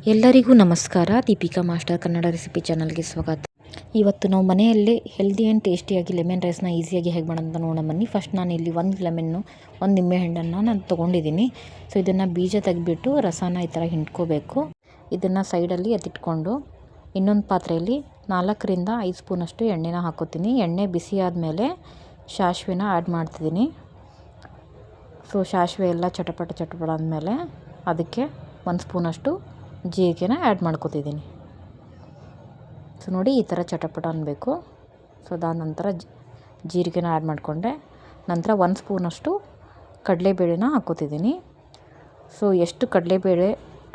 ಎಲ್ಲರಿಗೂ ನಮಸ್ಕಾರ. Deepika master Kannada recipe ಚಾನಲ್ಗೆ ಸ್ವಾಗತ. ಇವತ್ತು ನಾವು ಮನೆಯಲ್ಲೇ ಹೆಲ್ದಿ ಆ್ಯಂಡ್ ಟೇಸ್ಟಿಯಾಗಿ ಲೆಮನ್ ರೈಸ್ನ ಈಸಿಯಾಗಿ ಹೇಗೆ ಮಾಡೋದು ಅಂತ ನೋಡೋಣ ಬನ್ನಿ. ಫಸ್ಟ್ ನಾನು ಇಲ್ಲಿ ಒಂದು ನಿಂಬೆಹಣ್ಣನ್ನು ನಾನು ತೊಗೊಂಡಿದ್ದೀನಿ. ಸೊ ಇದನ್ನು ಬೀಜ ತೆಗೆದುಬಿಟ್ಟು ರಸನ ಈ ಥರ ಹಿಂಡ್ಕೋಬೇಕು. ಇದನ್ನು ಸೈಡಲ್ಲಿ ಎತ್ತಿಟ್ಕೊಂಡು ಇನ್ನೊಂದು ಪಾತ್ರೆಯಲ್ಲಿ 4ರಿಂದ 5 ಸ್ಪೂನಷ್ಟು ಎಣ್ಣೆನ ಹಾಕೋತೀನಿ. ಎಣ್ಣೆ ಬಿಸಿ ಆದಮೇಲೆ ಸಾಸಿವೆನ ಆ್ಯಡ್ ಮಾಡ್ತಿದ್ದೀನಿ. ಸೊ ಸಾಸಿವೆ ಎಲ್ಲ ಚಟಪಟ ಆದಮೇಲೆ ಅದಕ್ಕೆ 1 ಸ್ಪೂನಷ್ಟು ಜೀರಿಗೆನ ಆ್ಯಡ್ ಮಾಡ್ಕೊತಿದ್ದೀನಿ. ಸೊ ನೋಡಿ ಈ ಥರ ಚಟಪಟ ಅನ್ನಬೇಕು. ಸೊ ಅದಾದ ನಂತರ ಜೀರಿಗೆನ ಆ್ಯಡ್ ಮಾಡಿಕೊಂಡೆ. ನಂತರ 1 ಸ್ಪೂನಷ್ಟು ಕಡಲೆಬೇಳೆನ ಹಾಕ್ಕೋತಿದ್ದೀನಿ. ಸೊ ಎಷ್ಟು ಕಡಲೆಬೇಳೆ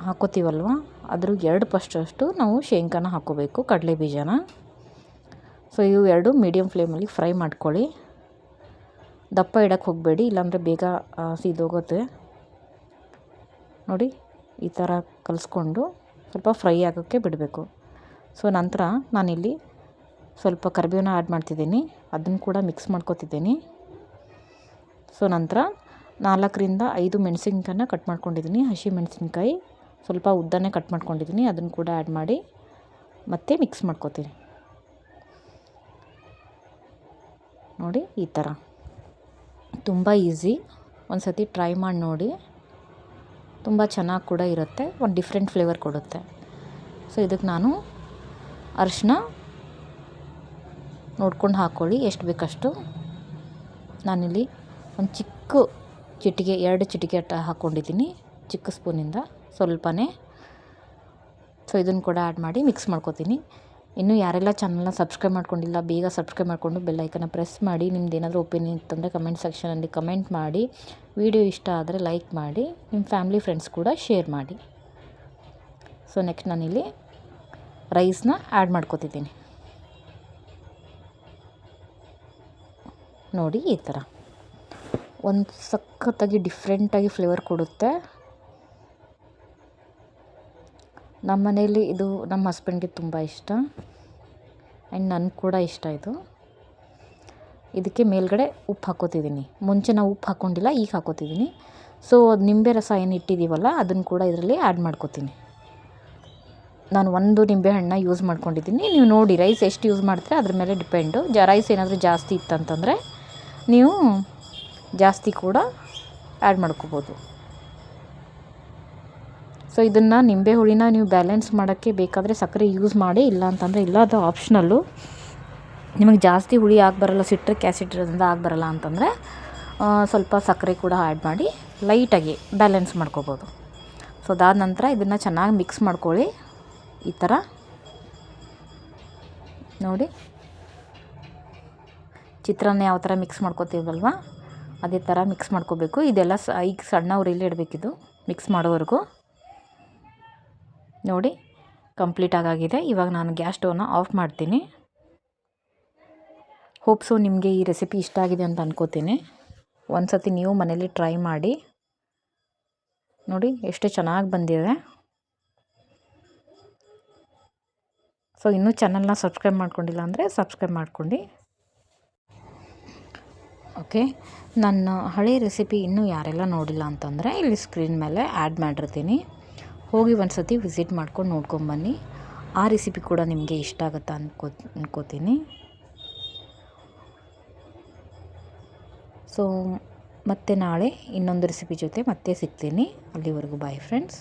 ಹಾಕ್ಕೋತೀವಲ್ವ ಅದ್ರ 2 ಪಷ್ಟಷ್ಟು ನಾವು ಶೇಂಗಾನ ಹಾಕ್ಕೋಬೇಕು, ಕಡಲೆ ಬೀಜನ. ಸೊ ಇವು 2 ಮೀಡಿಯಮ್ ಫ್ಲೇಮಲ್ಲಿ ಫ್ರೈ ಮಾಡ್ಕೊಳ್ಳಿ. ದಪ್ಪ ಇಡಕ್ಕೆ ಹೋಗಬೇಡಿ, ಇಲ್ಲಾಂದರೆ ಬೇಗ ಸೀದೋಗುತ್ತೆ. ನೋಡಿ ಈ ಥರ ಕಲಿಸ್ಕೊಂಡು ಸ್ವಲ್ಪ ಫ್ರೈ ಆಗೋಕ್ಕೆ ಬಿಡಬೇಕು. ಸೊ ನಂತರ ನಾನಿಲ್ಲಿ ಸ್ವಲ್ಪ ಕರಿಬೇವನ್ನ ಆ್ಯಡ್ ಮಾಡ್ತಿದ್ದೀನಿ. ಅದನ್ನು ಕೂಡ ಮಿಕ್ಸ್ ಮಾಡ್ಕೊತಿದ್ದೀನಿ. ಸೊ ನಂತರ 4ರಿಂದ 5 ಮೆಣಸಿನ್ಕಾಯನ್ನ ಕಟ್ ಮಾಡ್ಕೊಂಡಿದ್ದೀನಿ. ಹಸಿ ಮೆಣಸಿನ್ಕಾಯಿ ಸ್ವಲ್ಪ ಉದ್ದನೇ ಕಟ್ ಮಾಡ್ಕೊಂಡಿದ್ದೀನಿ. ಅದನ್ನು ಕೂಡ ಆ್ಯಡ್ ಮಾಡಿ ಮತ್ತೆ ಮಿಕ್ಸ್ ಮಾಡ್ಕೊತೀನಿ. ನೋಡಿ ಈ ಥರ ತುಂಬ ಈಸಿ. ಒಂದು ಸತಿ ಟ್ರೈ ಮಾಡಿ ನೋಡಿ, ತುಂಬ ಚೆನ್ನಾಗಿ ಕೂಡ ಇರುತ್ತೆ, ಒಂದು ಡಿಫ್ರೆಂಟ್ ಫ್ಲೇವರ್ ಕೊಡುತ್ತೆ. ಸೊ ಇದಕ್ಕೆ ನಾನು ಅರಿಶಿನ ನೋಡ್ಕೊಂಡು ಹಾಕ್ಕೊಳ್ಳಿ, ಎಷ್ಟು ಬೇಕಷ್ಟು. ನಾನಿಲ್ಲಿ ಒಂದು ಚಿಕ್ಕ ಚಿಟಿಕೆ 2 ಚಿಟಿಕೆ ಹಾಕ್ಕೊಂಡಿದ್ದೀನಿ, ಚಿಕ್ಕ ಸ್ಪೂನಿಂದ ಸ್ವಲ್ಪನೇ. ಸೊ ಇದನ್ನು ಕೂಡ ಆ್ಯಡ್ ಮಾಡಿ ಮಿಕ್ಸ್ ಮಾಡ್ಕೊತೀನಿ. ಇನ್ನೂ ಯಾರೆಲ್ಲ ಚಾನಲ್ನ ಸಬ್ಸ್ಕ್ರೈಬ್ ಮಾಡ್ಕೊಂಡಿಲ್ಲ ಬೇಗ ಸಬ್ಸ್ಕ್ರೈಬ್ ಮಾಡಿಕೊಂಡು ಬೆಲ್ ಐಕನ್ನ ಪ್ರೆಸ್ ಮಾಡಿ. ನಿಮ್ದು ಏನಾದರೂ ಒಪಿನಿಯನ್ ಇತ್ತಂದರೆ ಕಮೆಂಟ್ ಸೆಕ್ಷನಲ್ಲಿ ಕಮೆಂಟ್ ಮಾಡಿ. ವಿಡಿಯೋ ಇಷ್ಟ ಆದರೆ ಲೈಕ್ ಮಾಡಿ, ನಿಮ್ಮ ಫ್ಯಾಮಿಲಿ ಫ್ರೆಂಡ್ಸ್ ಕೂಡ ಶೇರ್ ಮಾಡಿ. ಸೊ ನೆಕ್ಸ್ಟ್ ನಾನಿಲ್ಲಿ ರೈಸ್ನ ಆ್ಯಡ್ ಮಾಡ್ಕೊತಿದ್ದೀನಿ. ನೋಡಿ ಈ ಥರ ಒಂದು ಸಖತ್ತಾಗಿ ಡಿಫ್ರೆಂಟಾಗಿ ಫ್ಲೇವರ್ ಕೊಡುತ್ತೆ. ನಮ್ಮ ಮನೆಯಲ್ಲಿ ಇದು ನಮ್ಮ ಹಸ್ಬೆಂಡ್ಗೆ ತುಂಬ ಇಷ್ಟ ಆ್ಯಂಡ್ ನನಗೆ ಕೂಡ ಇಷ್ಟ ಇದು. ಇದಕ್ಕೆ ಮೇಲ್ಗಡೆ ಉಪ್ಪು ಹಾಕ್ಕೋತಿದ್ದೀನಿ. ಮುಂಚೆ ನಾವು ಉಪ್ಪು ಹಾಕ್ಕೊಂಡಿಲ್ಲ, ಈಗ ಹಾಕ್ಕೋತಿದ್ದೀನಿ. ಸೊ ನಿಂಬೆ ರಸ ಏನು ಇಟ್ಟಿದ್ದೀವಲ್ಲ ಅದನ್ನು ಕೂಡ ಇದರಲ್ಲಿ ಆ್ಯಡ್ ಮಾಡ್ಕೋತೀನಿ. ನಾನು 1 ನಿಂಬೆಹಣ್ಣನ್ನ ಯೂಸ್ ಮಾಡ್ಕೊಂಡಿದ್ದೀನಿ. ನೀವು ನೋಡಿ ರೈಸ್ ಎಷ್ಟು ಯೂಸ್ ಮಾಡ್ತೀರಾ ಅದ್ರ ಮೇಲೆ ಡಿಪೆಂಡು. ರೈಸ್ ಏನಾದರೂ ಜಾಸ್ತಿ ಇತ್ತಂತಂದರೆ ನೀವು ಜಾಸ್ತಿ ಕೂಡ ಆ್ಯಡ್ ಮಾಡ್ಕೋಬೋದು. ಸೊ ಇದನ್ನು ನಿಂಬೆ ಹುಳಿನ ನೀವು ಬ್ಯಾಲೆನ್ಸ್ ಮಾಡೋಕ್ಕೆ ಬೇಕಾದರೆ ಸಕ್ಕರೆ ಯೂಸ್ ಮಾಡಿ, ಇಲ್ಲ ಅಂತಂದರೆ ಇಲ್ಲ, ಅದು ಆಪ್ಷನಲ್ಲು. ನಿಮಗೆ ಜಾಸ್ತಿ ಹುಳಿ ಆಗಬರಲ್ಲ, ಸಿಟ್ರಿಕ್ ಆ್ಯಸಿಡ್ ಇರೋದ್ರಿಂದ ಆಗಬರಲ್ಲ ಅಂತಂದರೆ ಸ್ವಲ್ಪ ಸಕ್ಕರೆ ಕೂಡ ಆ್ಯಡ್ ಮಾಡಿ ಲೈಟಾಗಿ ಬ್ಯಾಲೆನ್ಸ್ ಮಾಡ್ಕೋಬೋದು. ಸೊ ಅದಾದ ನಂತರ ಇದನ್ನು ಚೆನ್ನಾಗಿ ಮಿಕ್ಸ್ ಮಾಡ್ಕೊಳ್ಳಿ. ಈ ಥರ ನೋಡಿ ಚಿತ್ರಾನ್ನ ಯಾವ ಥರ ಮಿಕ್ಸ್ ಮಾಡ್ಕೋತೀವಲ್ವ ಅದೇ ಥರ ಮಿಕ್ಸ್ ಮಾಡ್ಕೋಬೇಕು. ಇದೆಲ್ಲ ಈಗ ಸಣ್ಣ ಉರಿಲೇ ಇಡಬೇಕಿದು ಮಿಕ್ಸ್ ಮಾಡೋವರೆಗೂ. ನೋಡಿ ಕಂಪ್ಲೀಟ್ ಆಗಿದೆ. ಇವಾಗ ನಾನು ಗ್ಯಾಸ್ ಸ್ಟವ್ನ ಆಫ್ ಮಾಡ್ತೀನಿ. ಹೋಪ್ಸು ನಿಮಗೆ ಈ ರೆಸಿಪಿ ಇಷ್ಟ ಆಗಿದೆ ಅಂತ ಅನ್ಕೋತೀನಿ. ಒಂದು ಸತಿ ನೀವು ಮನೇಲಿ ಟ್ರೈ ಮಾಡಿ ನೋಡಿ ಎಷ್ಟು ಚೆನ್ನಾಗಿ ಬಂದಿದೆ. ಸೊ ಇನ್ನೂ ಚಾನಲ್ನ ಸಬ್ಸ್ಕ್ರೈಬ್ ಮಾಡ್ಕೊಂಡಿಲ್ಲ ಅಂದರೆ ಸಬ್ಸ್ಕ್ರೈಬ್ ಮಾಡ್ಕೊಂಡು. ಓಕೆ, ನನ್ನ ಹಳೆ ರೆಸಿಪಿ ಇನ್ನೂ ಯಾರೆಲ್ಲ ನೋಡಿಲ್ಲ ಅಂತಂದರೆ ಇಲ್ಲಿ ಸ್ಕ್ರೀನ್ ಮೇಲೆ ಆ್ಯಡ್ ಮಾಡಿರ್ತೀನಿ, ಹೋಗಿ ಒಂದು ಸತಿ ವಿಸಿಟ್ ಮಾಡ್ಕೊಂಡು ನೋಡ್ಕೊಂಬನ್ನಿ. ಆ ರೆಸಿಪಿ ಕೂಡ ನಿಮಗೆ ಇಷ್ಟ ಆಗುತ್ತಾ ಅನ್ಕೋತೀನಿ. ಸೊ ಮತ್ತೆ ನಾಳೆ ಇನ್ನೊಂದು ರೆಸಿಪಿ ಜೊತೆ ಮತ್ತೆ ಸಿಗ್ತೀನಿ. ಅಲ್ಲಿವರೆಗೂ ಬಾಯ್ ಫ್ರೆಂಡ್ಸ್.